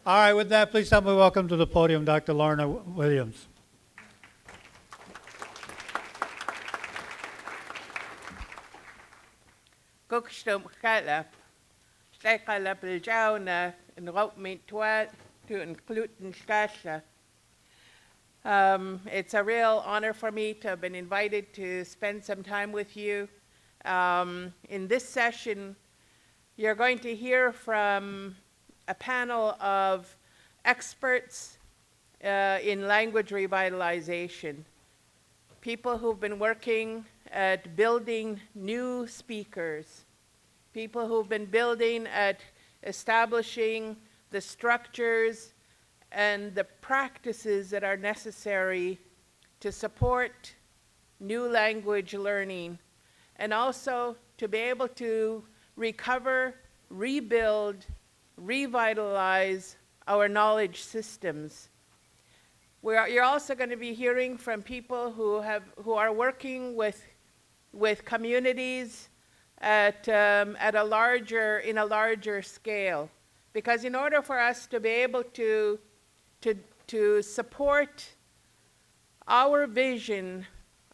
All right, with that, please help me welcome to the podium Dr. Lorna Williams. Gukstum Kalap, Stekalap Jauna, and Routmint Twat to include Skasha. It's a real honor for me to have been invited to spend some time with you. In this session, you're going to hear from a panel of experts in language revitalization, people who've been working at building new speakers, people who've been building at establishing the structures and the practices that are necessary to support new language learning, and also to be able to recover, rebuild, revitalize our knowledge systems. You're also going to be hearing from people who are working with communities in a larger scale, because in order for us to be able to support our vision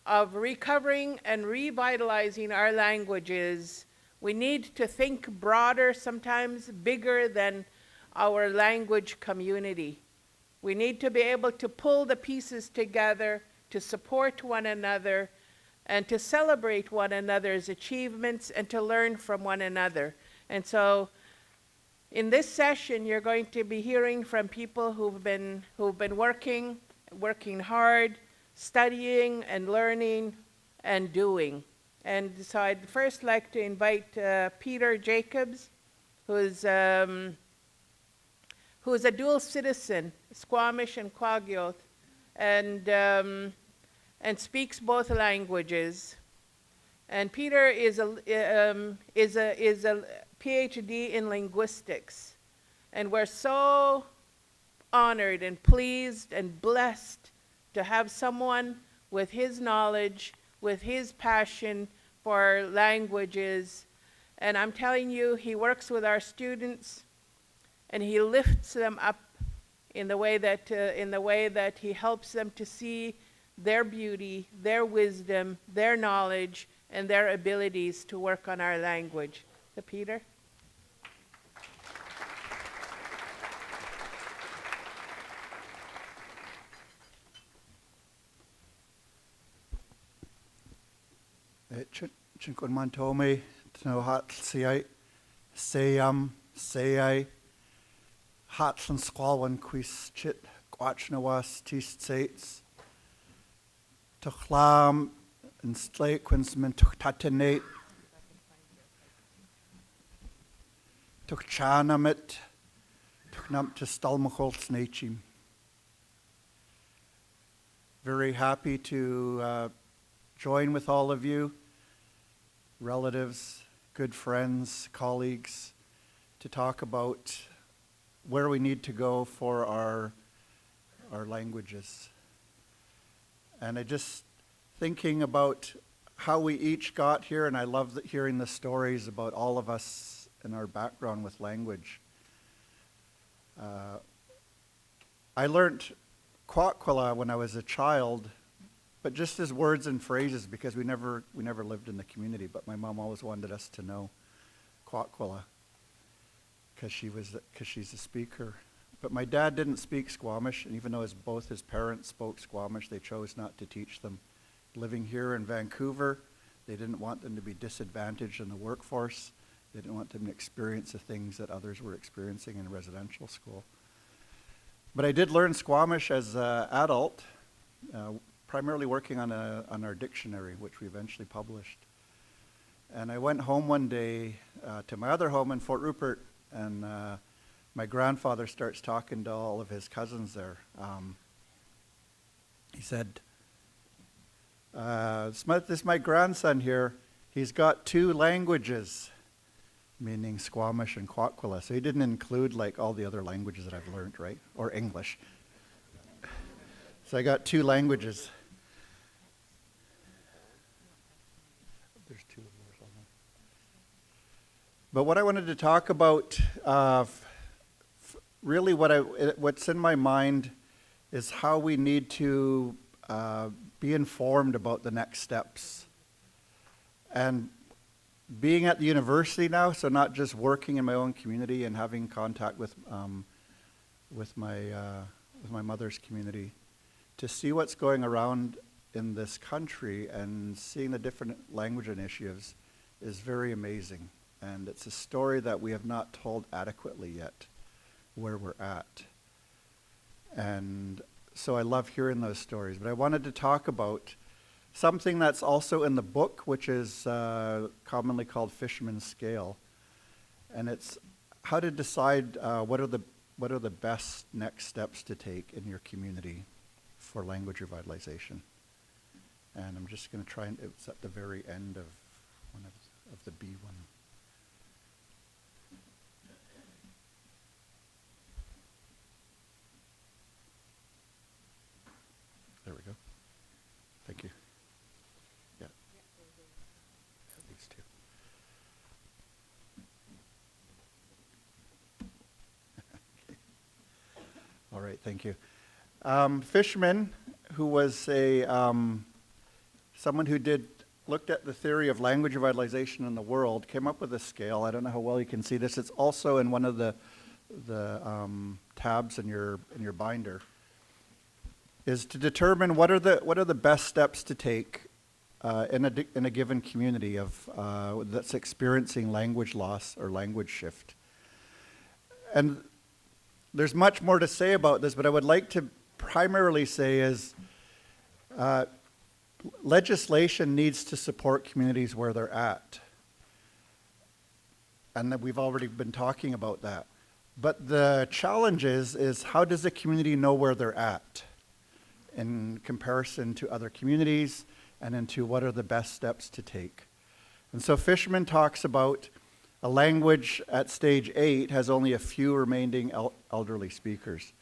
of recovering and revitalizing our languages, we need to think broader, sometimes bigger than our language community. We need to be able to pull the pieces together to support one another and to celebrate one another's achievements and to learn from one another. And so in this session, you're going to be hearing from people who've been working hard, studying and learning and doing. And so I'd first like to invite Peter Jacobs, who's a dual citizen, Squamish and Kwakiutl, and speaks both languages. And Peter is a PhD in linguistics, and we're so honored and pleased and blessed to have someone with his knowledge, with his passion for languages. And I'm telling you, he works with our students and he lifts them up in the way that he helps them to see their beauty, their wisdom, their knowledge, and their abilities to work on our language. So Peter? Chinkun Mantome, Tno Hatlsiai, Sayai, Hatlan Squalwan Quis Chit, Quachnawas, Tist Sates, Tuchlam, and Slake, Quinsman Tuchtatinate, Tuchchanamit, Tuchnam to Stalmacholts Nachim. Very happy to join with all of you, relatives, good friends, colleagues, to talk about where we need to go for our languages. And I just thinking about how we each got here, and I love hearing the stories about all of us and our background with language. I learned Kwakwala when I was a child, but just as words and phrases, because we never lived in the community, but my mom always wanted us to know Kwakwala because she's a speaker. But my dad didn't speak Squamish, and even though both his parents spoke Squamish, they chose not to teach them. Living here in Vancouver, they didn't want them to be disadvantaged in the workforce. They didn't want them to experience the things that others were experiencing in residential school. But I did learn Squamish as an adult, primarily working on our dictionary, which we eventually published. And I went home one day to my other home in Fort Rupert, and my grandfather starts talking to all of his cousins there. He said, this is my grandson here. He's got 2 languages, meaning Squamish and Kwakwala. So he didn't include like all the other languages that I've learned, right? Or English. So I got 2 languages. There's 2 of yours on there. But what I wanted to talk about really what's in my mind is how we need to be informed about the next steps. And being at the university now, so not just working in my own community and having contact with my mother's community, to see what's going around in this country and seeing the different language initiatives is very amazing. And it's a story that we have not told adequately yet, where we're at. And so I love hearing those stories. But I wanted to talk about something that's also in the book, which is commonly called Fisherman's Scale. And it's how to decide what are the best next steps to take in your community for language revitalization. And I'm just going to try and, it's at the very end of one of the B one. There we go. Thank you. Yeah. These two. Okay. All right, thank you. Fishman, who was someone who looked at the theory of language revitalization in the world, came up with a scale. I don't know how well you can see this. It's also in one of the tabs in your binder. Is to determine what are the best steps to take in a given community that's experiencing language loss or language shift. And there's much more to say about this, but I would like to primarily say is legislation needs to support communities where they're at. And that we've already been talking about that. But the challenge is how does a community know where they're at in comparison to other communities and into what are the best steps to take? And so Fishman talks about a language at stage 8 has only a few remaining elderly speakers.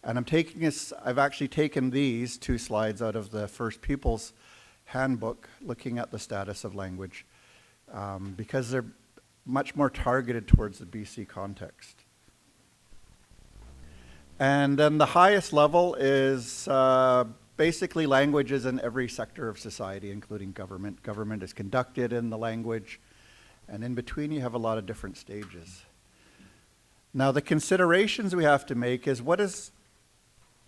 And I've actually taken these 2 slides out of the First Peoples Handbook looking at the status of language because they're much more targeted towards the BC context. And then the highest level is basically languages in every sector of society, including government. Government is conducted in the language, and in between you have a lot of different stages. Now the considerations we have to make is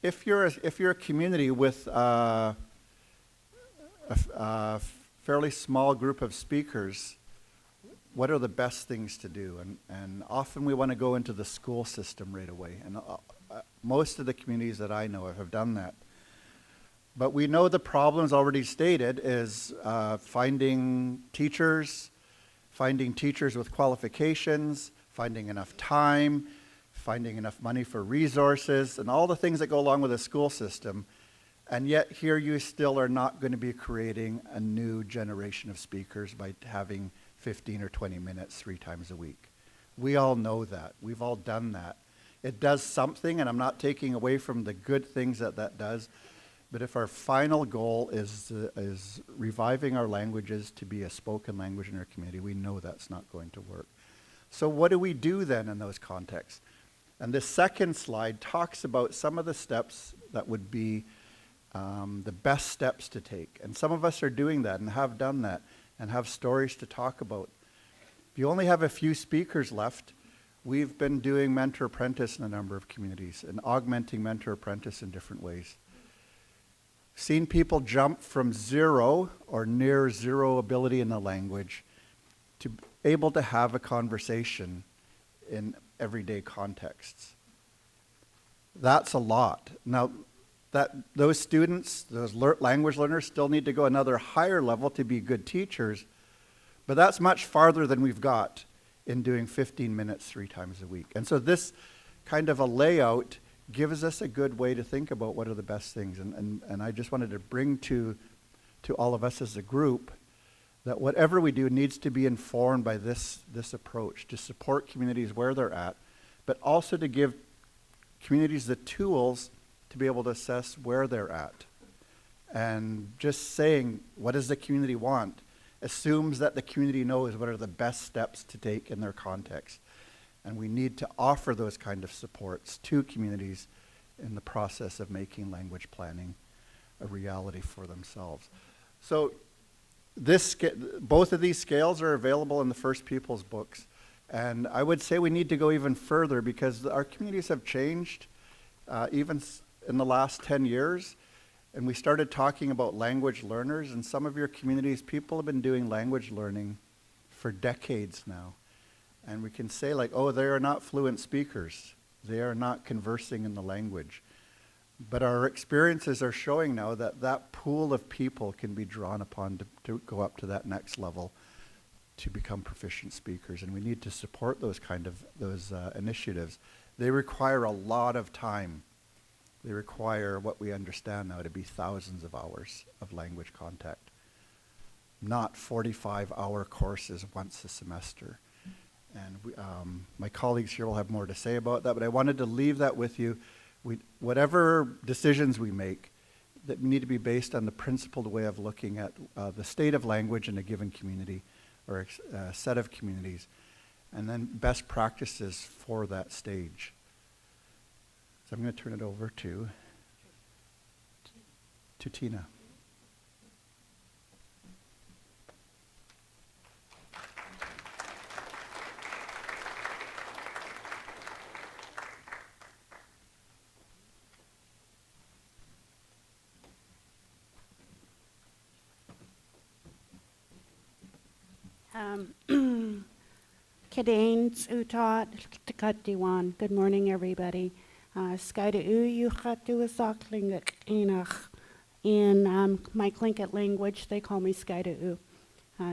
if you're a community with a fairly small group of speakers, what are the best things to do? And often we want to go into the school system right away. And most of the communities that I know of have done that. But we know the problems already stated is finding teachers with qualifications, finding enough time, finding enough money for resources, and all the things that go along with a school system. And yet here you still are not going to be creating a new generation of speakers by having 15 or 20 minutes 3 times a week. We all know that. We've all done that. It does something, and I'm not taking away from the good things that does, but if our final goal is reviving our languages to be a spoken language in our community, we know that's not going to work. So what do we do then in those contexts? And this second slide talks about some of the steps that would be the best steps to take. And some of us are doing that and have done that and have stories to talk about. If you only have a few speakers left, we've been doing mentor-apprentice in a number of communities and augmenting mentor-apprentice in different ways. Seen people jump from 0 or near 0 ability in the language to able to have a conversation in everyday contexts. That's a lot. Now, those students, those language learners still need to go another higher level to be good teachers, but that's much farther than we've got in doing 15 minutes 3 times a week. And so this kind of a layout gives us a good way to think about what are the best things. And I just wanted to bring to all of us as a group that whatever we do needs to be informed by this approach to support communities where they're at, but also to give communities the tools to be able to assess where they're at. And just saying, what does the community want, assumes that the community knows what are the best steps to take in their context. And we need to offer those kind of supports to communities in the process of making language planning a reality for themselves. So both of these scales are available in the First Peoples books. And I would say we need to go even further because our communities have changed even in the last 10 years. And we started talking about language learners. In some of your communities, people have been doing language learning for decades now. And we can say like, oh, they are not fluent speakers. They are not conversing in the language. But our experiences are showing now that that pool of people can be drawn upon to go up to that next level to become proficient speakers. And we need to support those initiatives. They require a lot of time. They require what we understand now to be thousands of hours of language contact, not 45-hour courses once a semester. And my colleagues here will have more to say about that, but I wanted to leave that with you. Whatever decisions we make, that need to be based on the principled way of looking at the state of language in a given community or a set of communities, and then best practices for that stage. So I'm going to turn it over to Tina. Kadanes utat takatiwan. Good morning, everybody. Skaida u yuchatu asaklingak enach. In my Tlingit language, they call me Skaida u.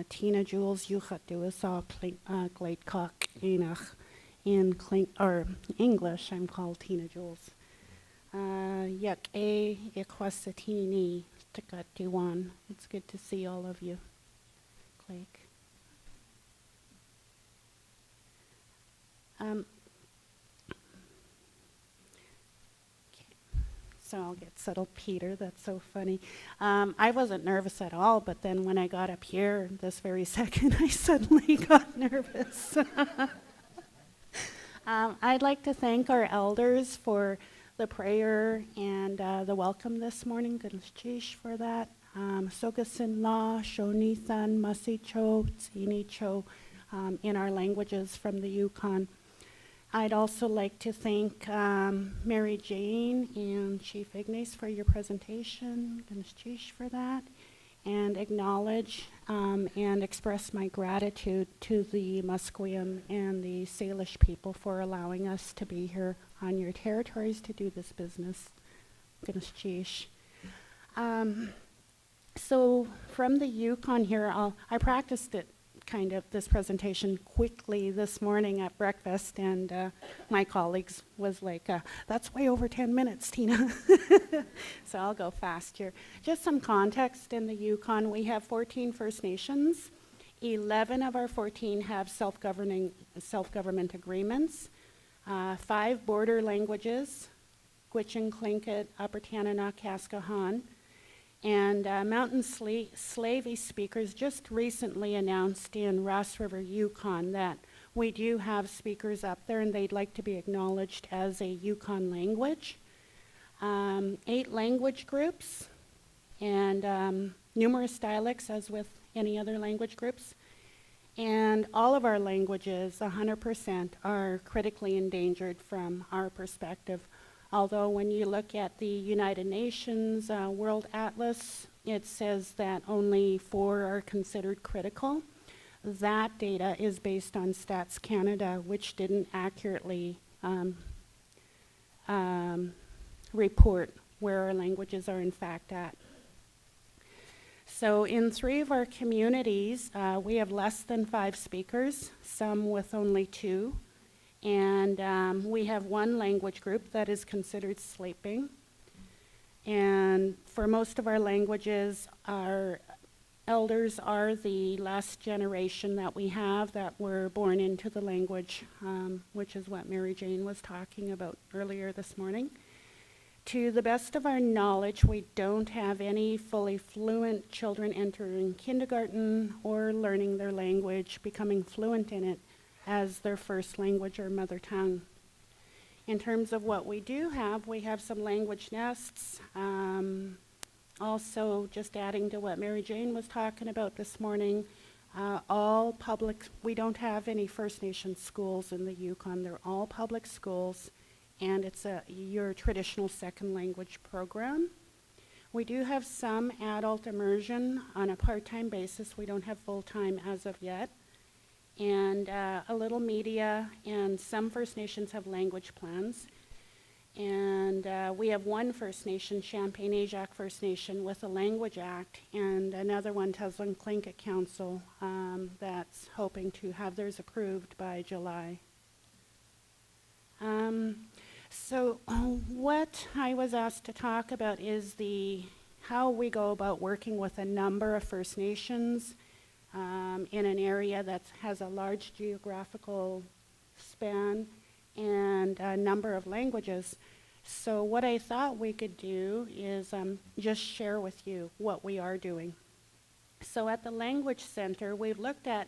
Tina Jules yuchatu asakling kok enach. In English, I'm called Tina Jules. Yak e ikwasatini takatiwan. It's good to see all of you. Click. So I'll get settled, Peter. That's so funny. I wasn't nervous at all, but then when I got up here this very second, I suddenly got nervous. I'd like to thank our elders for the prayer and the welcome this morning. Goodness for that. Sogasin La, Shonithan, Masicho, Tsinicho, in our languages from the Yukon. I'd also like to thank Mary Jane and Chief Ignace for your presentation, Ganesh for that, and acknowledge and express my gratitude to the Musqueam and the Salish people for allowing us to be here on your territories to do this business. Ganesh. So from the Yukon here, I practiced it kind of this presentation quickly this morning at breakfast, and my colleagues was like, that's way over 10 minutes, Tina. So I'll go fast here. Just some context in the Yukon. We have 14 First Nations. 11 of our 14 have self-government agreements. 5 border languages, Gwich'in, Tlingit, Upper Tanana, Kaskahan. And Mountain Slavey speakers just recently announced in Ross River, Yukon, that we do have speakers up there and they'd like to be acknowledged as a Yukon language. 8 language groups and numerous dialects as with any other language groups. And all of our languages, 100%, are critically endangered from our perspective. Although when you look at the United Nations World Atlas, it says that only 4 are considered critical. That data is based on Stats Canada, which didn't accurately report where our languages are in fact at. So in 3 of our communities, we have less than 5 speakers, some with only 2. And we have 1 language group that is considered sleeping. And for most of our languages, our elders are the last generation that we have that were born into the language, which is what Mary Jane was talking about earlier this morning. To the best of our knowledge, we don't have any fully fluent children entering kindergarten or learning their language, becoming fluent in it as their first language or mother tongue. In terms of what we do have, we have some language nests. Also, just adding to what Mary Jane was talking about this morning, all public, we don't have any First Nations schools in the Yukon. They're all public schools, and it's your traditional second language program. We do have some adult immersion on a part-time basis. We don't have full-time as of yet. And a little media, and some First Nations have language plans. And we have one First Nation, Champagne-Ajac First Nation, with a language act, and another one, Teslin Tlingit Council, that's hoping to have theirs approved by July. So what I was asked to talk about is how we go about working with a number of First Nations in an area that has a large geographical span and a number of languages. So what I thought we could do is just share with you what we are doing. So at the Language Center, we've looked at,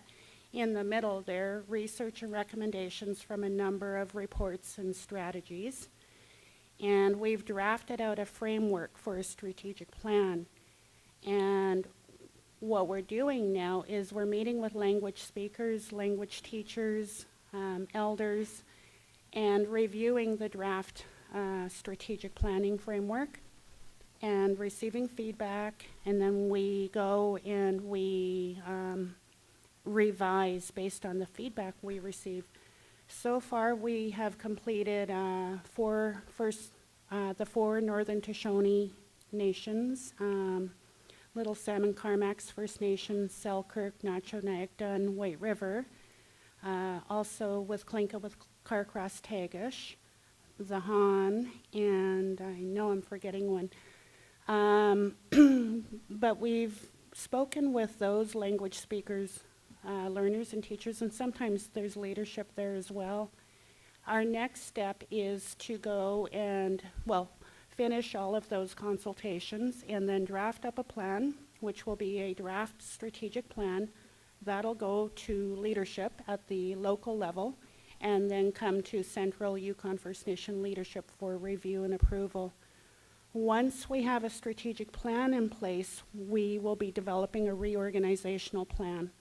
in the middle there, research and recommendations from a number of reports and strategies. And we've drafted out a framework for a strategic plan. And what we're doing now is we're meeting with language speakers, language teachers, elders, and reviewing the draft strategic planning framework and receiving feedback, and then we go and we revise based on the feedback we receive. So far we have completed the 4 Northern Shoshone Nations, Little Salmon Carmacks First Nation, Selkirk, Nacho Nagda, and White River. Also with Tlinka with Carcross Tagish, the Han, and I know I'm forgetting one. But we've spoken with those language speakers, learners and teachers, and sometimes there's leadership there as well. Our next step is to go and, finish all of those consultations and then draft up a plan, which will be a draft strategic plan. That'll go to leadership at the local level and then come to Central Yukon First Nation leadership for review and approval. Once we have a strategic plan in place, we will be developing a reorganizational plan.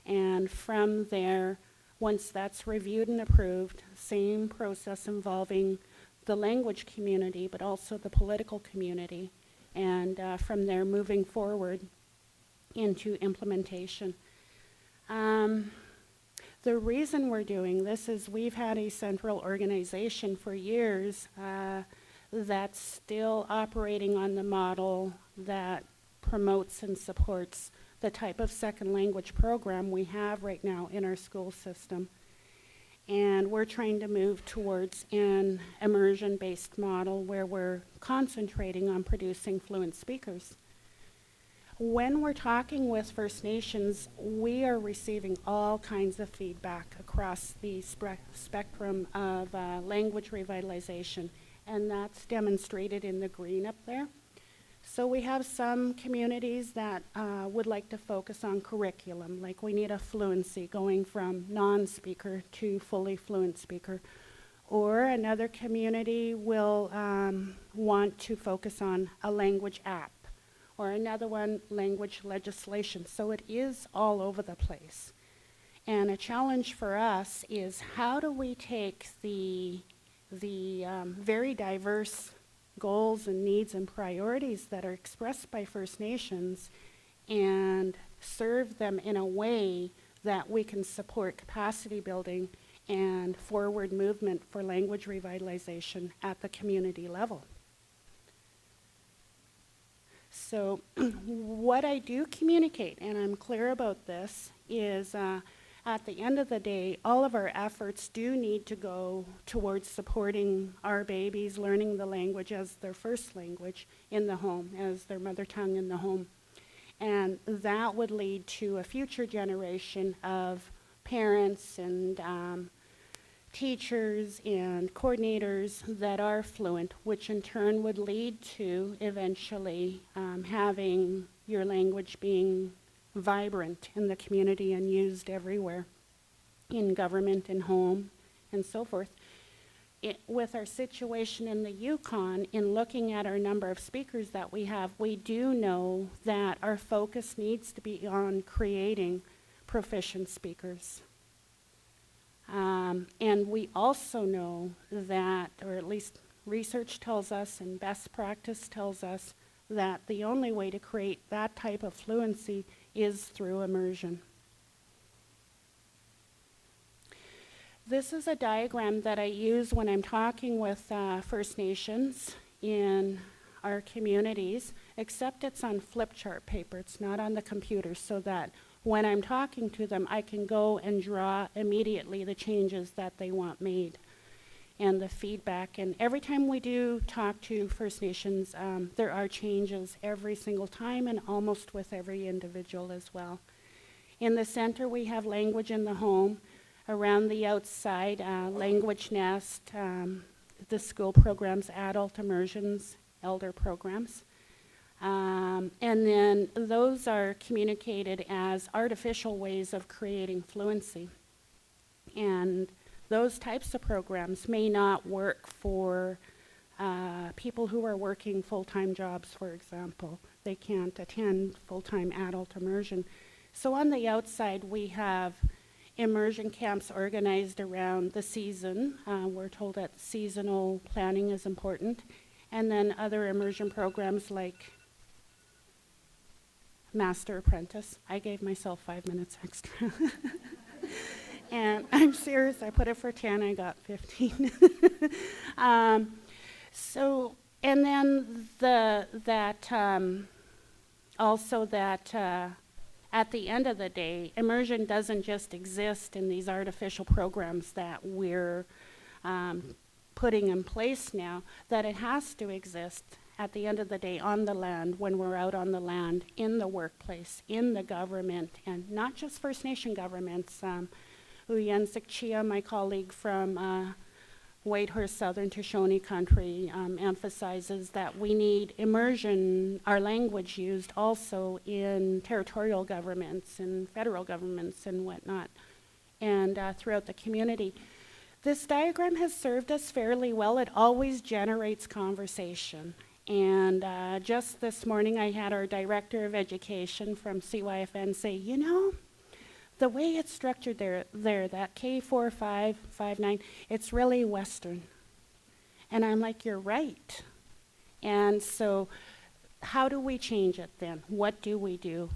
And from there, once that's reviewed and approved, same process involving the language community, but also the political community. And from there, moving forward into implementation. The reason we're doing this is we've had a central organization for years that's still operating on the model that promotes and supports the type of second language program we have right now in our school system. And we're trying to move towards an immersion-based model where we're concentrating on producing fluent speakers. When we're talking with First Nations, we are receiving all kinds of feedback across the spectrum of language revitalization, and that's demonstrated in the green up there. So we have some communities that would like to focus on curriculum, like we need a fluency going from non-speaker to fully fluent speaker. Or another community will want to focus on a language app, or another one, language legislation. So it is all over the place. And a challenge for us is how do we take the very diverse goals and needs and priorities that are expressed by First Nations and serve them in a way that we can support capacity building and forward movement for language revitalization at the community level. So what I do communicate, and I'm clear about this, is at the end of the day, all of our efforts do need to go towards supporting our babies learning the language as their first language in the home, as their mother tongue in the home. And that would lead to a future generation of parents and teachers and coordinators that are fluent, which in turn would lead to eventually having your language being vibrant in the community and used everywhere. in government and home and so forth. With our situation in the Yukon, in looking at our number of speakers that we have, we do know that our focus needs to be on creating proficient speakers. And we also know that, or at least research tells us and best practice tells us, that the only way to create that type of fluency is through immersion. This is a diagram that I use when I'm talking with First Nations in our communities, except it's on flip chart paper. It's not on the computer, so that when I'm talking to them, I can go and draw immediately the changes that they want made and the feedback. And every time we do talk to First Nations, there are changes every single time, and almost with every individual as well. In the center, we have language in the home. Around the outside, language nest, the school programs, adult immersions, elder programs. And then those are communicated as artificial ways of creating fluency. And those types of programs may not work for people who are working full-time jobs, for example. They can't attend full-time adult immersion. So on the outside, we have immersion camps organized around the season. We're told that seasonal planning is important. And then other immersion programs like Master Apprentice. I gave myself 5 minutes extra. And I'm serious, I put it for 10, I got 15. And then at the end of the day, immersion doesn't just exist in these artificial programs that we're putting in place now, that it has to exist at the end of the day on the land, when we're out on the land, in the workplace, in the government, and not just First Nation governments. Uyensik Chia, my colleague from Whitehorse Southern Shoshone Country, emphasizes that we need immersion, our language used also in territorial governments and federal governments and whatnot, and throughout the community. This diagram has served us fairly well. It always generates conversation. And just this morning, I had our Director of Education from CYFN say, you know, the way it's structured there, that K4, 5, 5, 9, it's really Western. And I'm like, you're right. And so how do we change it then? What do we do?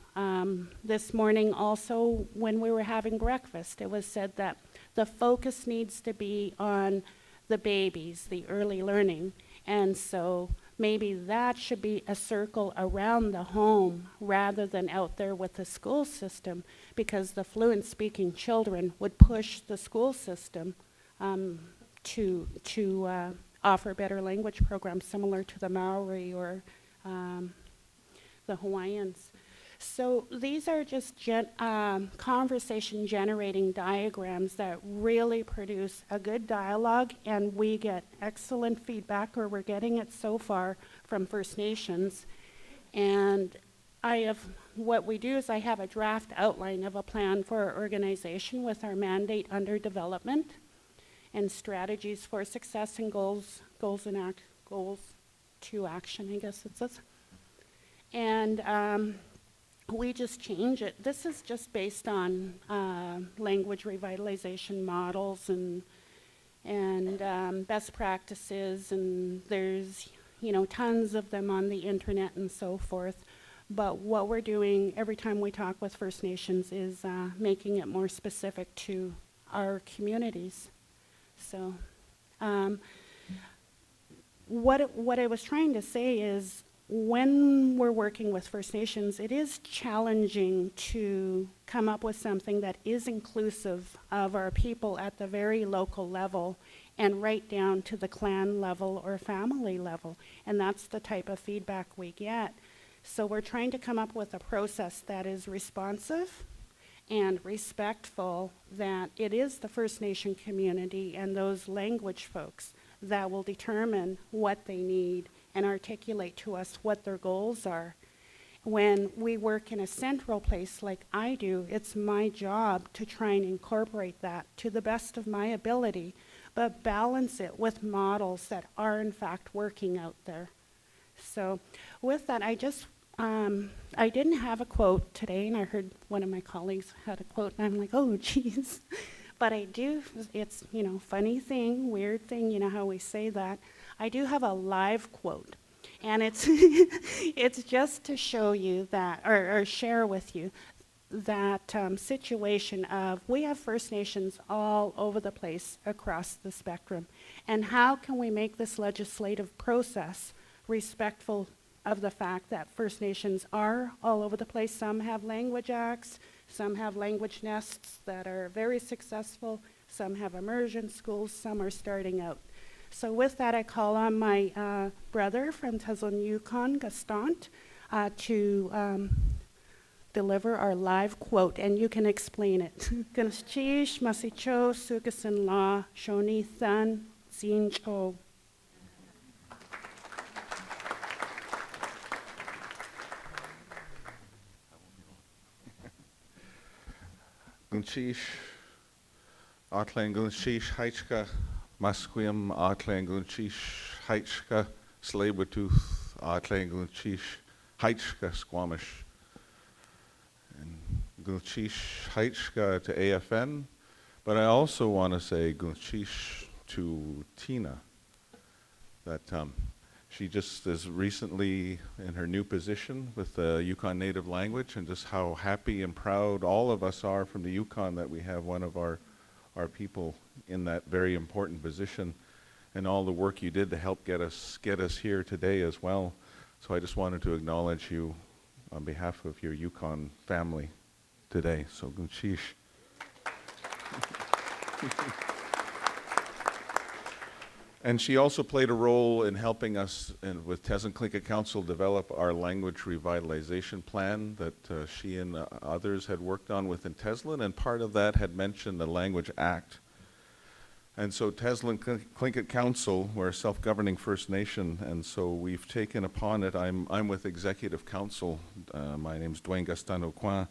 This morning also, when we were having breakfast, it was said that the focus needs to be on the babies, the early learning. And so maybe that should be a circle around the home rather than out there with the school system, because the fluent speaking children would push the school system to offer better language programs similar to the Maori or the Hawaiians. So these are just conversation generating diagrams that really produce a good dialogue, and we get excellent feedback, or we're getting it so far from First Nations. And what we do is I have a draft outline of a plan for our organization with our mandate under development and strategies for success and goals to action, I guess it says. And we just change it. This is just based on language revitalization models and best practices, and there's tons of them on the internet and so forth. But what we're doing every time we talk with First Nations is making it more specific to our communities. So what I was trying to say is, when we're working with First Nations, it is challenging to come up with something that is inclusive of our people at the very local level and right down to the clan level or family level. And that's the type of feedback we get. So we're trying to come up with a process that is responsive and respectful, that it is the First Nation community and those language folks that will determine what they need and articulate to us what their goals are. When we work in a central place like I do, it's my job to try and incorporate that to the best of my ability, but balance it with models that are in fact working out there. So with that, I didn't have a quote today, and I heard one of my colleagues had a quote, and I'm like, oh, geez. But I do, it's, funny thing, weird thing, how we say that. I do have a live quote. And it's it's just to show you that, or share with you that situation of we have First Nations all over the place across the spectrum. And how can we make this legislative process respectful of the fact that First Nations are all over the place? Some have language acts, some have language nests that are very successful, some have immersion schools, some are starting out. So with that, I call on my brother from Teslin, Yukon, Gaston, to deliver our live quote, and you can explain it. Ganaschish, Masicho, Sugasin La, Shoni Than, Zincho. Gunshish, Artlang Gunshish, Heichka, Masquim, Artlang Gunshish, Heichka, Slabretooth, Artlang Gunshish, Heichka, Squamish, and Gunshish, Heichka to AFN. But I also want to say Gunshish to Tina, that she just is recently in her new position with the Yukon Native language, and just how happy and proud all of us are from the Yukon that we have one of our people in that very important position, and all the work you did to help get us here today as well. So I just wanted to acknowledge you on behalf of your Yukon family today. So Gunshish. And she also played a role in helping us with Teslin Tlingit Council develop our language revitalization plan that she and others had worked on within Teslin, and part of that had mentioned the Language Act. And so Teslin Tlingit Council, we're a self-governing First Nation, and so we've taken upon it, I'm with Executive Council, my name's Dwayne Gaston Aucoin,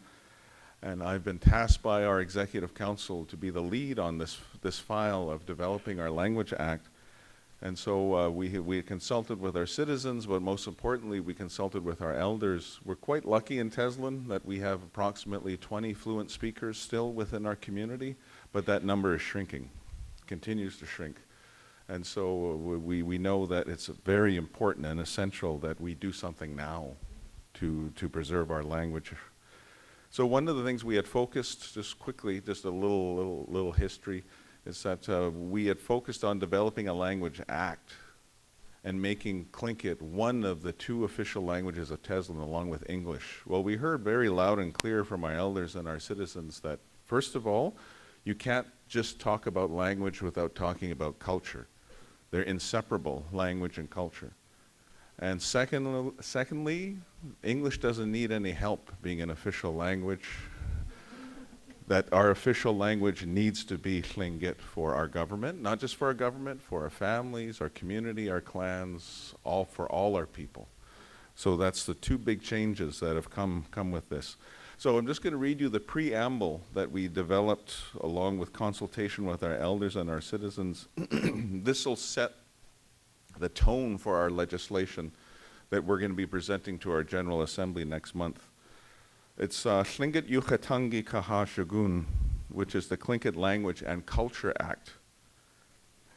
and I've been tasked by our Executive Council to be the lead on this file of developing our Language Act. And so we consulted with our citizens, but most importantly, we consulted with our elders. We're quite lucky in Teslin that we have approximately 20 fluent speakers still within our community, but that number is shrinking, continues to shrink. And so we know that it's very important and essential that we do something now to preserve our language. So one of the things we had focused, just quickly, just a little history, is that we had focused on developing a language act and making Tlingit one of the 2 official languages of Teslin along with English. Well, we heard very loud and clear from our elders and our citizens that, first of all, you can't just talk about language without talking about culture. They're inseparable, language and culture. And secondly, English doesn't need any help being an official language. That our official language needs to be Tlingit for our government, not just for our government, for our families, our community, our clans, for all our people. So that's the 2 big changes that have come with this. So I'm just going to read you the preamble that we developed along with consultation with our elders and our citizens. This will set the tone for our legislation that we're going to be presenting to our General Assembly next month. It's Tlingit Yuchatangi Kaha Shagun, which is the Tlingit Language and Culture Act.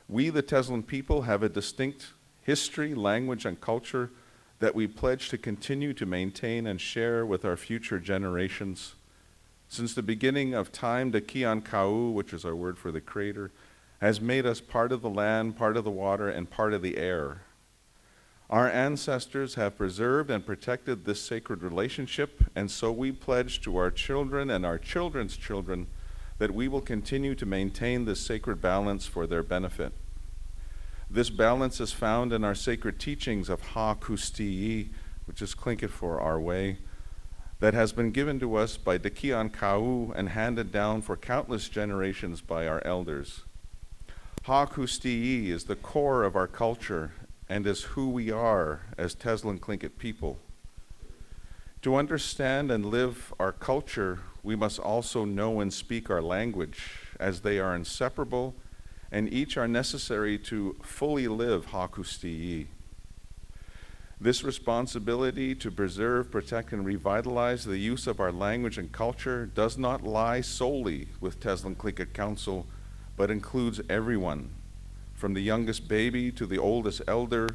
We, the Teslin people, have a distinct history, language, and culture that we pledge to continue to maintain and share with our future generations. Since the beginning of time, the Kian Kau, which is our word for the Creator, has made us part of the land, part of the water, and part of the air. Our ancestors have preserved and protected this sacred relationship, and so we pledge to our children and our children's children that we will continue to maintain this sacred balance for their benefit. This balance is found in our sacred teachings of Ha Kustiyi, which is Tlingit for our way, that has been given to us by Dekian Kau and handed down for countless generations by our elders. Ha Kustiyi is the core of our culture and is who we are as Teslin Tlingit people. To understand and live our culture, we must also know and speak our language, as they are inseparable, and each are necessary to fully live Hakusti'i. This responsibility to preserve, protect, and revitalize the use of our language and culture does not lie solely with Teslin Tlingit Council, but includes everyone, from the youngest baby to the oldest elder,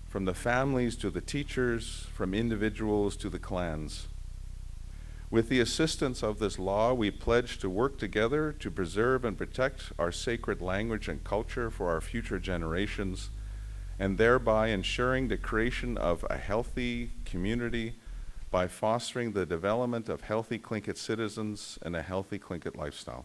from the families to the teachers, from individuals to the clans. With the assistance of this law, we pledge to work together to preserve and protect our sacred language and culture for our future generations, and thereby ensuring the creation of a healthy community by fostering the development of healthy Tlingit citizens and a healthy Tlingit lifestyle.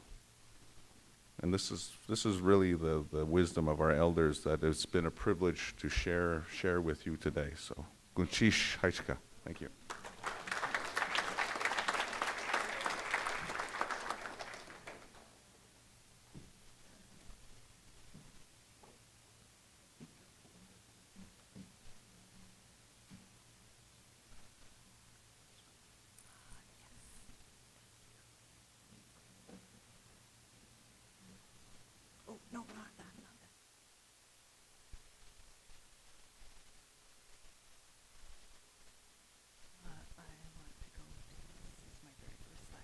And this is really the wisdom of our elders that it's been a privilege to share with you today. So, Gunchish Haichka. Thank you. Oh, no, not that, not that. I want to go to, this is my very first slide.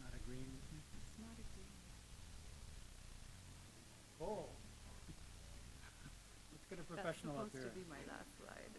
Not agreeing with me? It's not a green. Oh. Let's get a professional up That's here. supposed to be my last slide.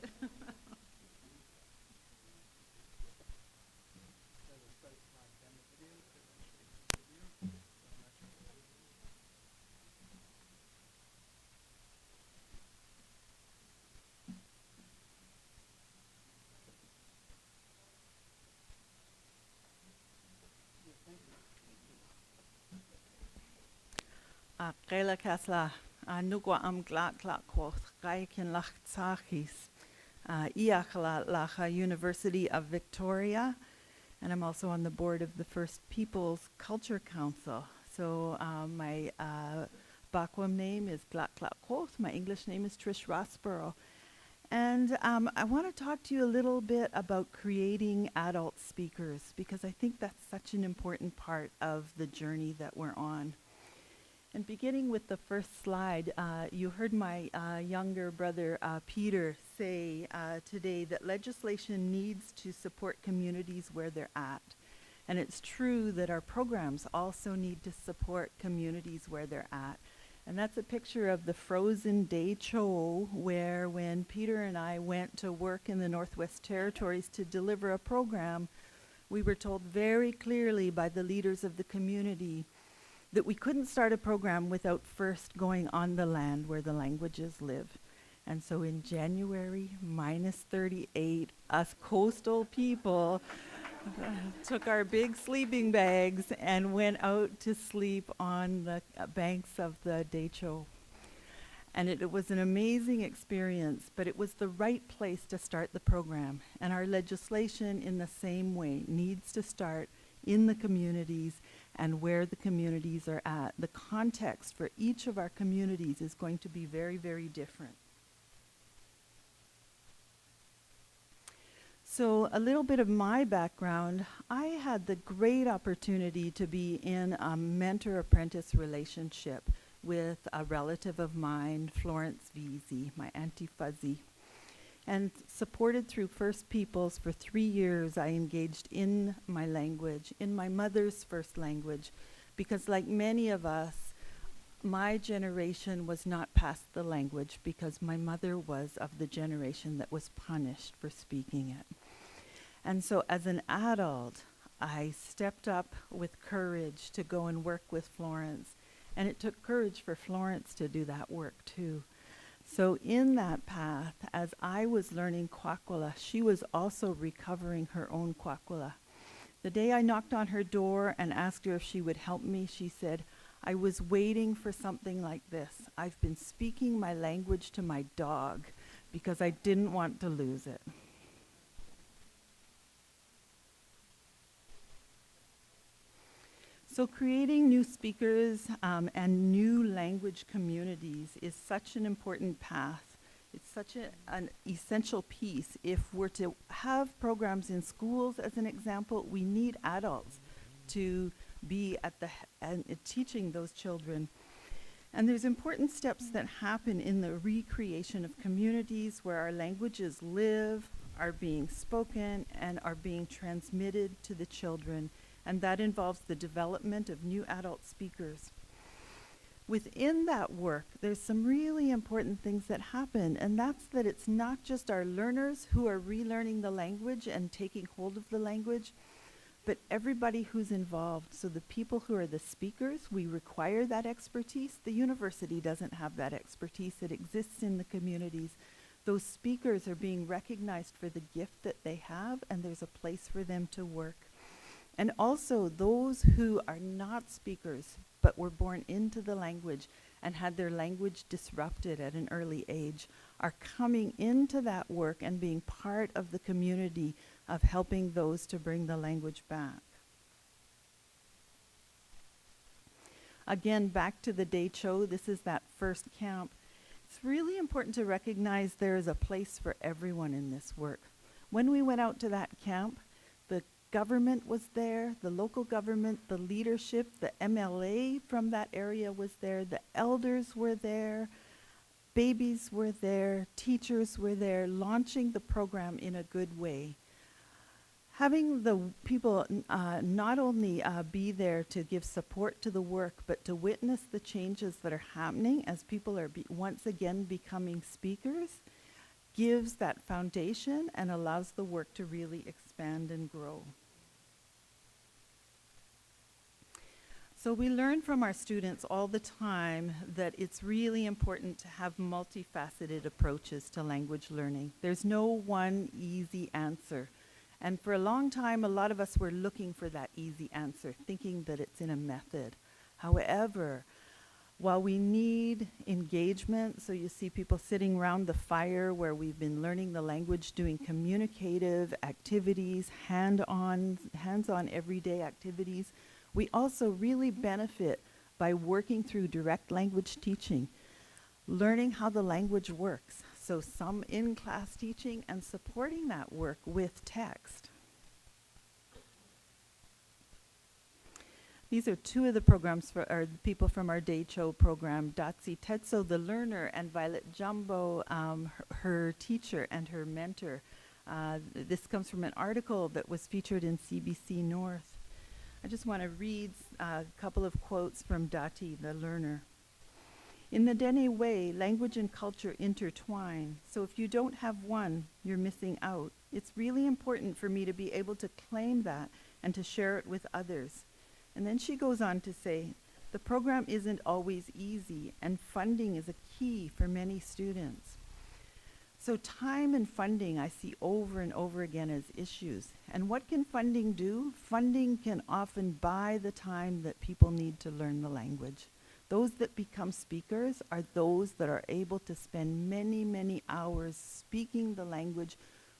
Qela kasla nugwa glak quoth kin lach tsachis Iachla Lacha University of Victoria, and I'm also on the board of the First Peoples Culture Council. So my Bakwam name is Glak quoth. My English name is Trish Rossborough. And I want to talk to you a little bit about creating adult speakers, because I think that's such an important part of the journey that we're on. And beginning with the first slide, you heard my younger brother Peter say today that legislation needs to support communities where they're at. And it's true that our programs also need to support communities where they're at. And that's a picture of the frozen Daicho, where when Peter and I went to work in the Northwest Territories to deliver a program, we were told very clearly by the leaders of the community that we couldn't start a program without first going on the land where the languages live. And so in January, -38, us coastal people took our big sleeping bags and went out to sleep on the banks of the Daicho. And it was an amazing experience, but it was the right place to start the program. And our legislation in the same way needs to start in the communities and where the communities are at. The context for each of our communities is going to be very, very different. So a little bit of my background, I had the great opportunity to be in a mentor-apprentice relationship with a relative of mine, Florence Veazey, my Auntie Fuzzy. And supported through First Peoples for 3 years, I engaged in my language, in my mother's first language, because like many of us, my generation was not past the language because my mother was of the generation that was punished for speaking it. And so as an adult, I stepped up with courage to go and work with Florence. And it took courage for Florence to do that work too. So in that path, as I was learning Kwakwala, she was also recovering her own Kwakwala. The day I knocked on her door and asked her if she would help me, she said, "I was waiting for something like this. I've been speaking my language to my dog because I didn't want to lose it." So creating new speakers and new language communities is such an important path. It's such an essential piece. If we're to have programs in schools, as an example, we need adults to be at the and teaching those children. And there's important steps that happen in the recreation of communities where our languages live, are being spoken, and are being transmitted to the children. And that involves the development of new adult speakers. Within that work, there's some really important things that happen, and that's that it's not just our learners who are relearning the language and taking hold of the language, but everybody who's involved. So the people who are the speakers, we require that expertise. The university doesn't have that expertise. It exists in the communities. Those speakers are being recognized for the gift that they have, and there's a place for them to work. And also those who are not speakers, but were born into the language and had their language disrupted at an early age, are coming into that work and being part of the community of helping those to bring the language back. Again, back to the Deicho, this is that first camp. It's really important to recognize there is a place for everyone in this work. When we went out to that camp, the government was there, the local government, the leadership, the MLA from that area was there, the elders were there, babies were there, teachers were there, launching the program in a good way. Having the people not only be there to give support to the work, but to witness the changes that are happening as people are once again becoming speakers, gives that foundation and allows the work to really expand and grow. So we learn from our students all the time that it's really important to have multifaceted approaches to language learning. There's no one easy answer. And for a long time, a lot of us were looking for that easy answer, thinking that it's in a method. However, while we need engagement, so you see people sitting around the fire where we've been learning the language, doing communicative activities, hands-on everyday activities, we also really benefit by working through direct language teaching, learning how the language works. So some in-class teaching and supporting that work with text. These are two of the programs for our people from our Deicho program, Datsi Tetso, the learner, and Violet Jumbo, her teacher and her mentor. This comes from an article that was featured in CBC North. I just want to read a couple of quotes from Dati, the learner. In the Dene way, language and culture intertwine. So if you don't have one, you're missing out. It's really important for me to be able to claim that and to share it with others. And then she goes on to say, the program isn't always easy, and funding is a key for many students. So time and funding I see over and over again as issues. And what can funding do? Funding can often buy the time that people need to learn the language. Those that become speakers are those that are able to spend many, many hours speaking the language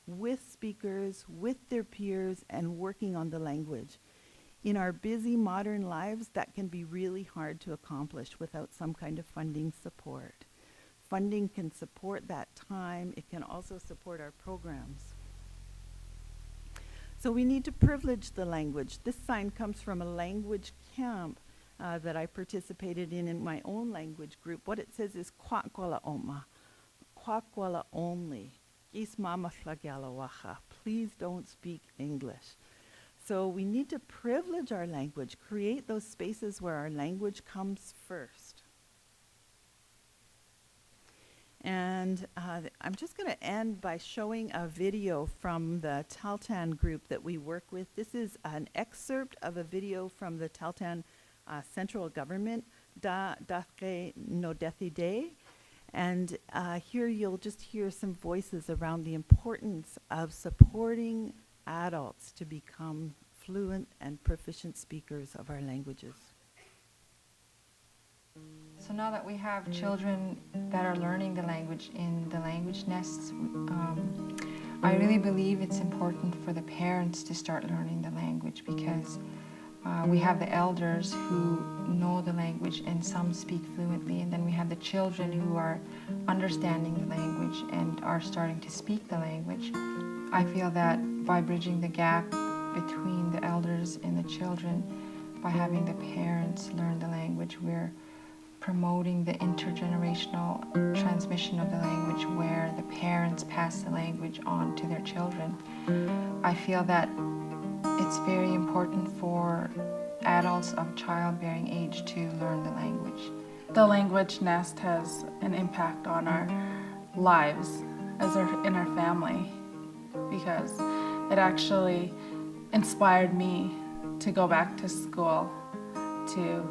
with speakers, with their peers, and working on the language. In our busy modern lives, that can be really hard to accomplish without some kind of funding support. Funding can support that time. It can also support our programs. So we need to privilege the language. This sign comes from a language camp that I participated in my own language group. What it says is Kwakwala Oma, Kwakwala only. Is mama flagalawaha. Please don't speak English. So we need to privilege our language, create those spaces where our language comes first. And I'm just going to end by showing a video from the Taltan group that we work with. This is an excerpt of a video from the Taltan central government, Da Dafke No Dethi Day. And here you'll just hear some voices around the importance of supporting adults to become fluent and proficient speakers of our languages. So now that we have children that are learning the language in the language nests, I really believe it's important for the parents to start learning the language, because we have the elders who know the language and some speak fluently, and then we have the children who are understanding the language and are starting to speak the language. I feel that by bridging the gap between the elders and the children, by having the parents learn the language, we're promoting the intergenerational transmission of the language, where the parents pass the language on to their children. I feel that it's very important for adults of childbearing age to learn the language. The language nest has an impact on our lives in our family, because it actually inspired me to go back to school to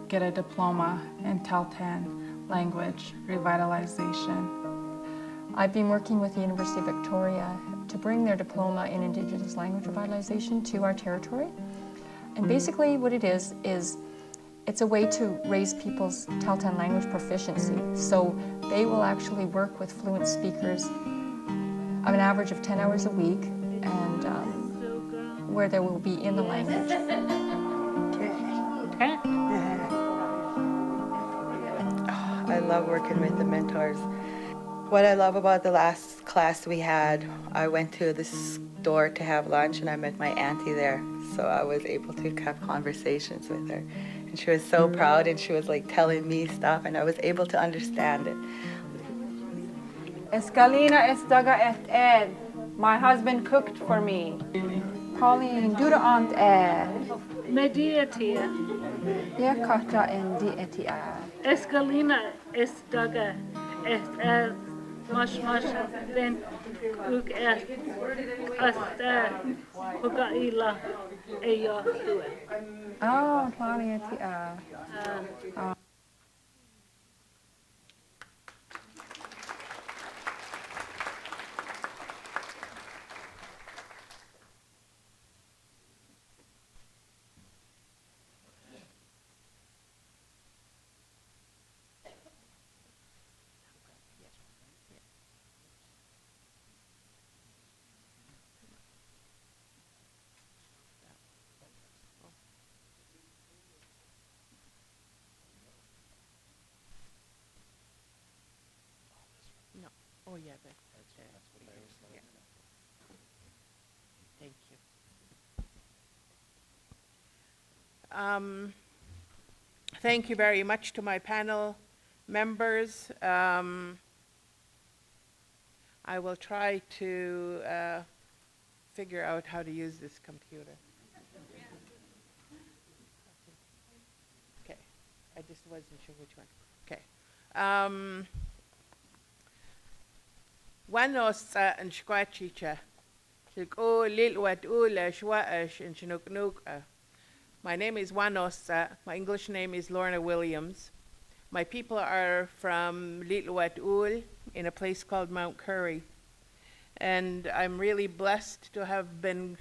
get a diploma in TEL-10 language revitalization. I've been working with the University of Victoria to bring their diploma in Indigenous language revitalization to our territory. And basically what it is it's a way to raise people's TEL-10 language proficiency. So they will actually work with fluent speakers of an average of 10 hours a week, and where they will be in the language. I love working with the mentors. What I love about the last class we had, I went to the store to have lunch and I met my auntie there. So I was able to have conversations with her. And she was so proud, and she was like telling me stuff, and I was able to understand it. Escalina estaga et ed. My husband cooked for me. Pauline, dura ant ed. Mediatia. Yakata en di etia. Escalina estaga et ed. Mush ben uk et asta hogaila eya tue. Oh, Pauline etia. No. Oh, yeah, but yeah. Thank you. Thank you very much to my panel members. I will try to figure out how to use this computer. Okay, I just wasn't sure which one. Okay. Wanos and Squachicha. My name is Wanos. My English name is Lorna Williams. My people are from Lilwat in a place called Mount Curry. And I'm really blessed to have been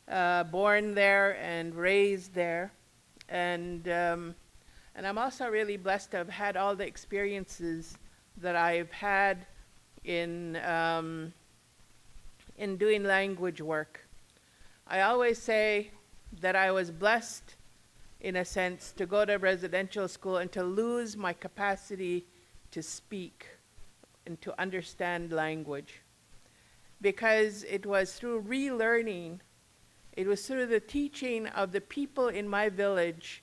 born there and raised there. And I'm also really blessed to have had all the experiences that I've had in doing language work. I always say that I was blessed, in a sense, to go to residential school and to lose my capacity to speak and to understand language. Because it was through relearning, it was through the teaching of the people in my village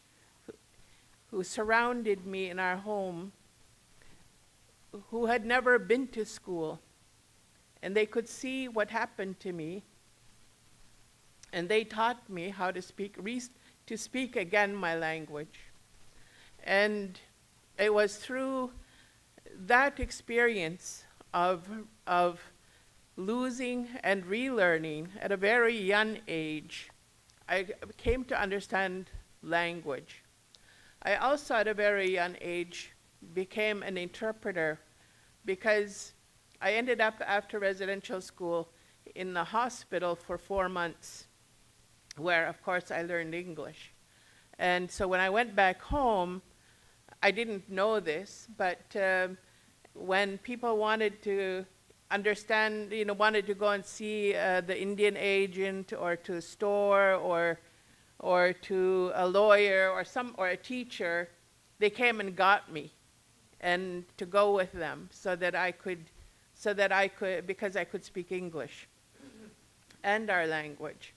who surrounded me in our home, who had never been to school, and they could see what happened to me, and they taught me how to speak again my language. And it was through that experience of losing and relearning at a very young age, I came to understand language. I also, at a very young age, became an interpreter because I ended up after residential school in the hospital for 4 months, where of course I learned English. And so when I went back home, I didn't know this, but when people wanted to understand, wanted to go and see the Indian agent or to a store or to a lawyer or a teacher, they came and got me and to go with them so that I could, because I could speak English and our language.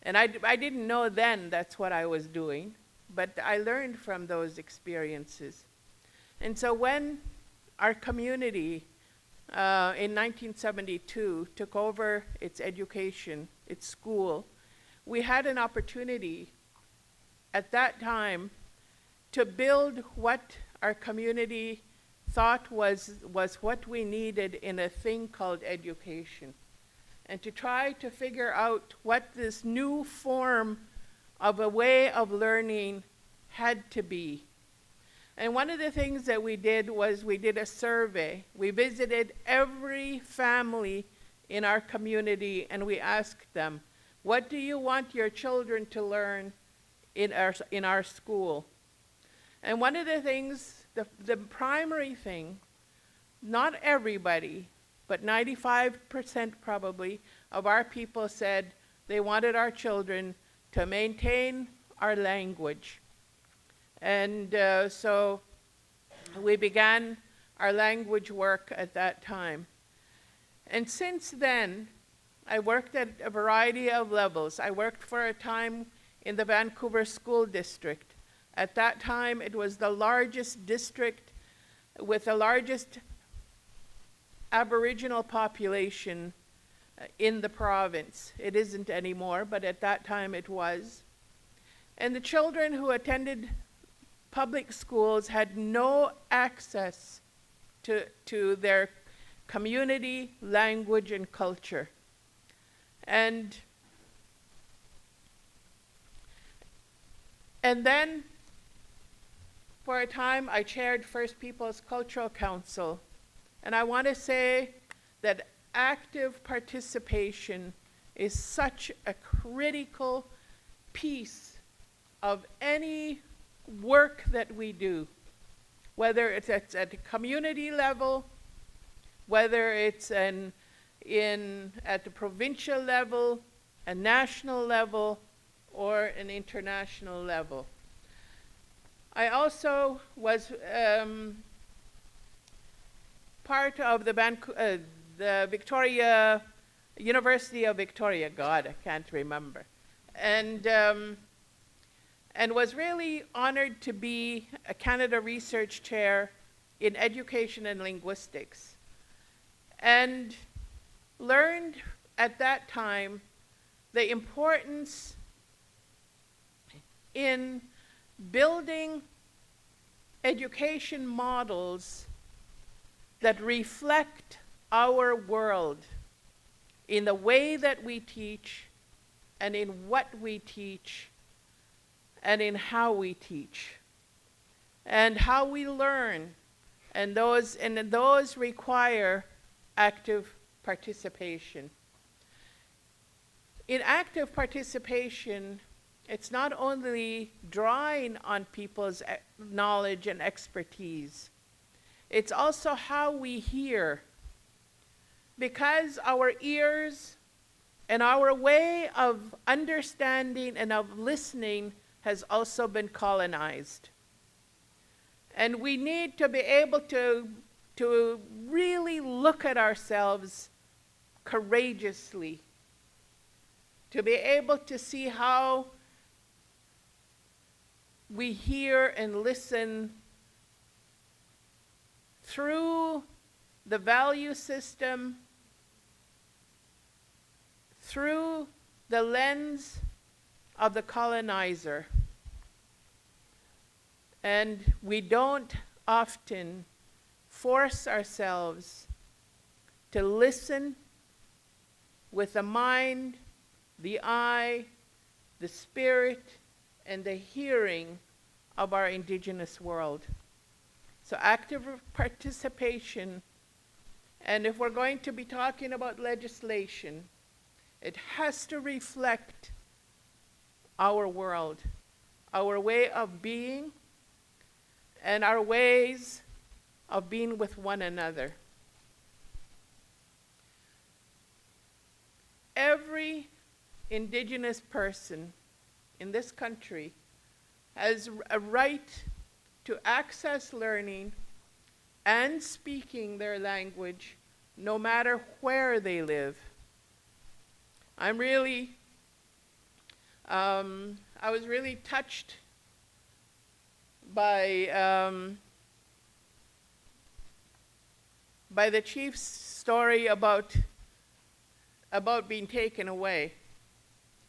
And I didn't know then that's what I was doing, but I learned from those experiences. And so when our community in 1972 took over its education, its school, we had an opportunity at that time to build what our community thought was what we needed in a thing called education, and to try to figure out what this new form of a way of learning had to be. And one of the things that we did was we did a survey. We visited every family in our community and we asked them, what do you want your children to learn in our school? And one of the things, the primary thing, not everybody, but 95% probably of our people said they wanted our children to maintain our language. And so we began our language work at that time. And since then, I worked at a variety of levels. I worked for a time in the Vancouver School District. At that time, it was the largest district with the largest Aboriginal population in the province. It isn't anymore, but at that time it was. And the children who attended public schools had no access to their community, language, and culture. And then, for a time, I chaired First Peoples Cultural Council. And I want to say that active participation is such a critical piece of any work that we do, whether it's at a community level, whether it's at the provincial level, a national level, or an international level. I also was part of the Victoria, University of Victoria, God, I can't remember, and was really honored to be a Canada Research Chair in Education and Linguistics, and learned at that time the importance in building education models that reflect our world in the way that we teach and in what we teach and in how we teach and how we learn, and those require active participation. In active participation, it's not only drawing on people's knowledge and expertise, it's also how we hear, because our ears and our way of understanding and of listening has also been colonized. And we need to be able to really look at ourselves courageously, to be able to see how we hear and listen through the value system, through the lens of the colonizer. And we don't often force ourselves to listen with the mind, the eye, the spirit, and the hearing of our Indigenous world. So active participation And if we're going to be talking about legislation, it has to reflect our world, our way of being, and our ways of being with one another. Every Indigenous person in this country has a right to access learning and speaking their language no matter where they live. I was really touched by the chief's story about being taken away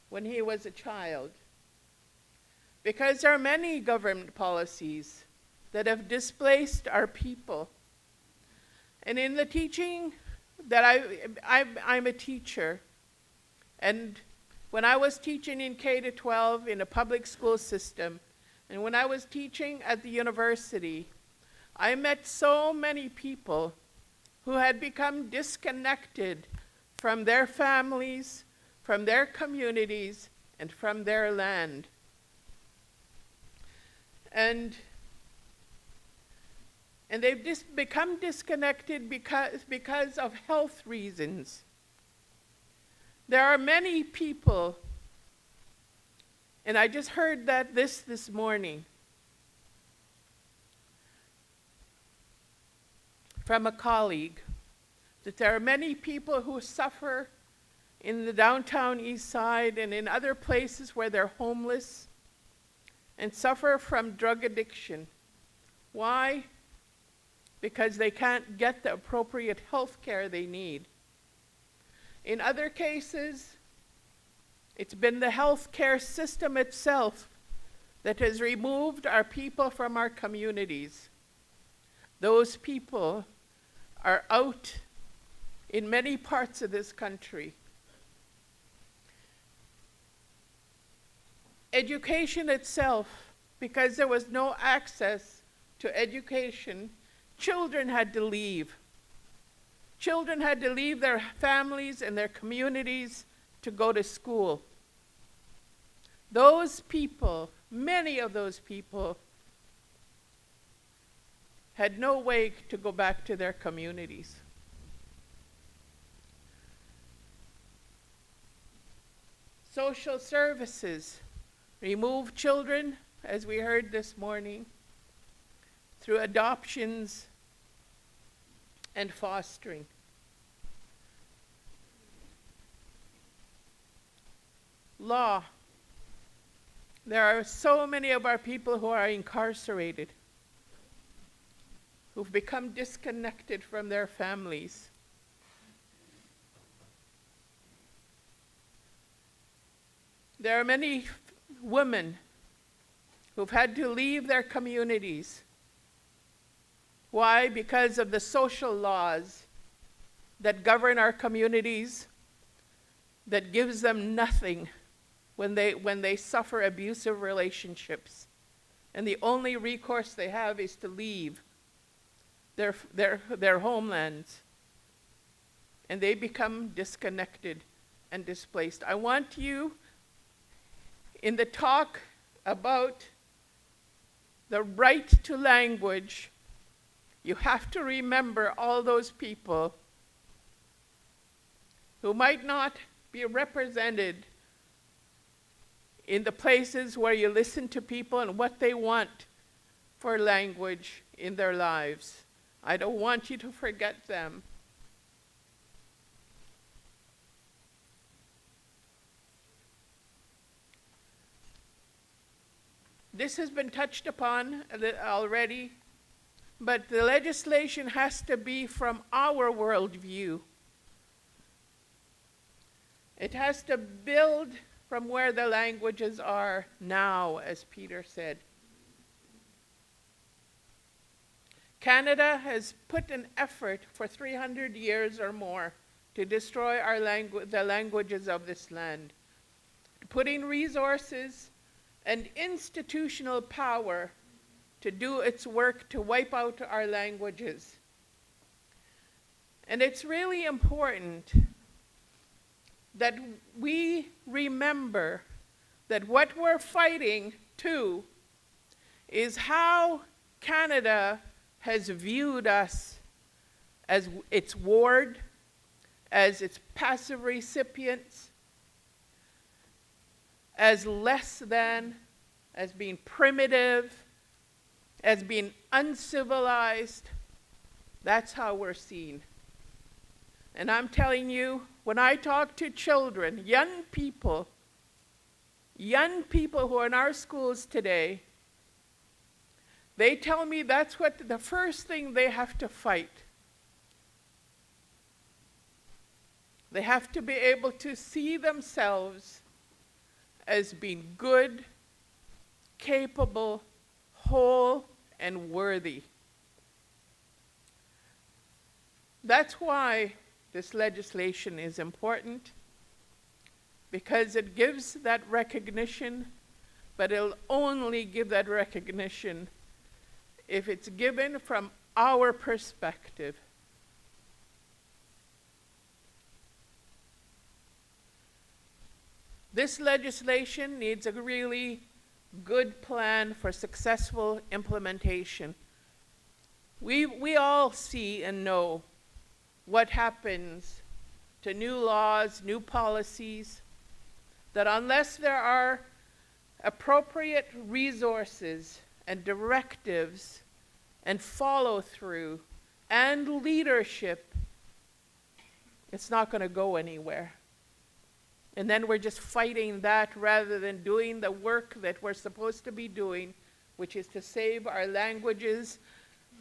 when he was a child. Because there are many government policies that have displaced our people. And in the teaching that I'm a teacher, and when I was teaching in K-12 in a public school system, and when I was teaching at the university, I met so many people who had become disconnected from their families, from their communities, and from their land. And they've become disconnected because of health reasons. There are many people, and I just heard that this morning from a colleague, that there are many people who suffer in the downtown east side and in other places where they're homeless and suffer from drug addiction. Why? Because they can't get the appropriate health care they need. In other cases, it's been the health care system itself that has removed our people from our communities. Those people are out in many parts of this country. Education itself, because there was no access to education, children had to leave. Children had to leave their families and their communities to go to school. Those people, many of those people, had no way to go back to their communities. Social services remove children, as we heard this morning, through adoptions and fostering. Law. There are so many of our people who are incarcerated, who've become disconnected from their families. There are many women who've had to leave their communities. Why? Because of the social laws that govern our communities, that gives them nothing when they suffer abusive relationships. And the only recourse they have is to leave their homelands. And they become disconnected and displaced. I want you, in the talk about the right to language, you have to remember all those people who might not be represented in the places where you listen to people and what they want for language in their lives. I don't want you to forget them. This has been touched upon already, but the legislation has to be from our worldview. It has to build from where the languages are now, as Peter said. Canada has put an effort for 300 years or more to destroy the languages of this land, putting resources and institutional power to do its work to wipe out our languages. And it's really important that we remember that what we're fighting too is how Canada has viewed us as its ward, as its passive recipients, as less than, as being primitive, as being uncivilized. That's how we're seen. And I'm telling you, when I talk to children, young people who are in our schools today, they tell me that's what the first thing they have to fight. They have to be able to see themselves as being good, capable, whole, and worthy. That's why this legislation is important, because it gives that recognition, but it'll only give that recognition if it's given from our perspective. This legislation needs a really good plan for successful implementation. We all see and know what happens to new laws, new policies, that unless there are appropriate resources and directives and follow-through and leadership, it's not going to go anywhere. And then we're just fighting that rather than doing the work that we're supposed to be doing, which is to save our languages,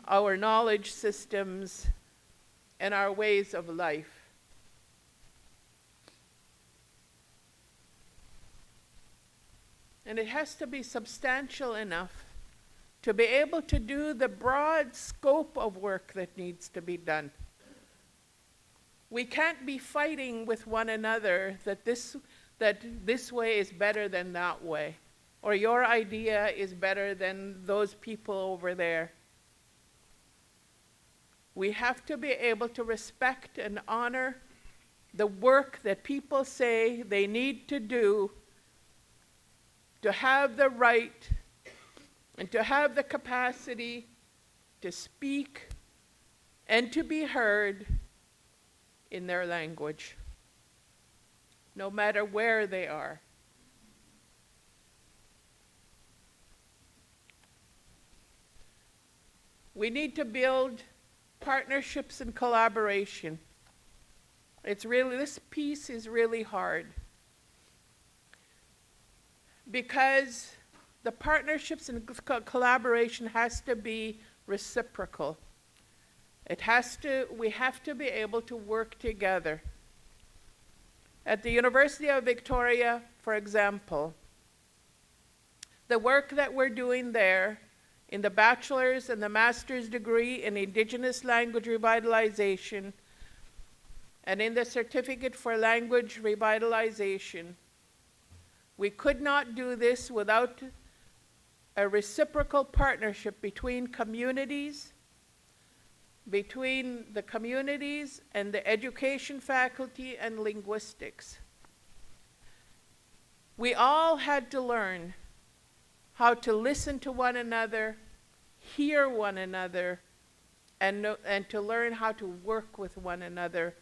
our knowledge systems, and our ways of life. And it has to be substantial enough to be able to do the broad scope of work that needs to be done. We can't be fighting with one another that this way is better than that way, or your idea is better than those people over there. We have to be able to respect and honor the work that people say they need to do to have the right and to have the capacity to speak and to be heard in their language, no matter where they are. We need to build partnerships and collaboration. This piece is really hard, because the partnerships and collaboration has to be reciprocal. We have to be able to work together. At the University of Victoria, for example, the work that we're doing there in the bachelor's and the master's degree in Indigenous language revitalization and in the certificate for language revitalization, we could not do this without a reciprocal partnership between the communities and the education faculty and linguistics. We all had to learn how to listen to one another, hear one another, and to learn how to work with one another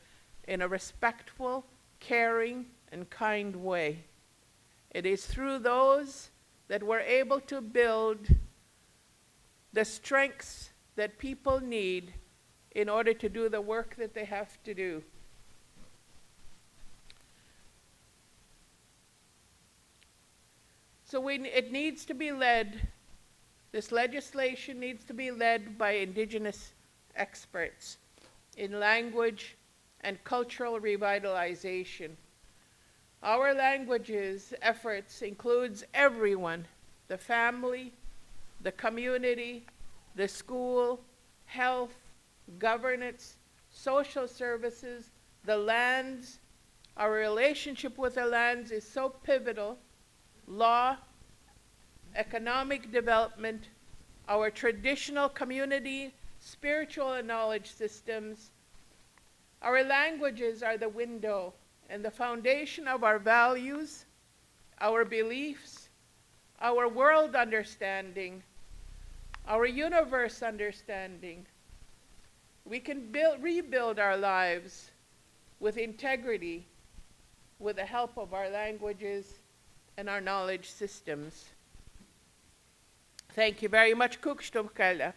in a respectful, caring, and kind way. It is through those that we're able to build the strengths that people need in order to do the work that they have to do. So it needs to be led, this legislation needs to be led by Indigenous experts in language and cultural revitalization. Our languages efforts includes everyone, the family, the community, the school, health, governance, social services, the lands. Our relationship with the lands is so pivotal. Law, economic development, our traditional community, spiritual and knowledge systems, Our languages are the window and the foundation of our values, our beliefs, our world understanding, our universe understanding. We can rebuild our lives with integrity, with the help of our languages and our knowledge systems. Thank you very much, Kukstumkala.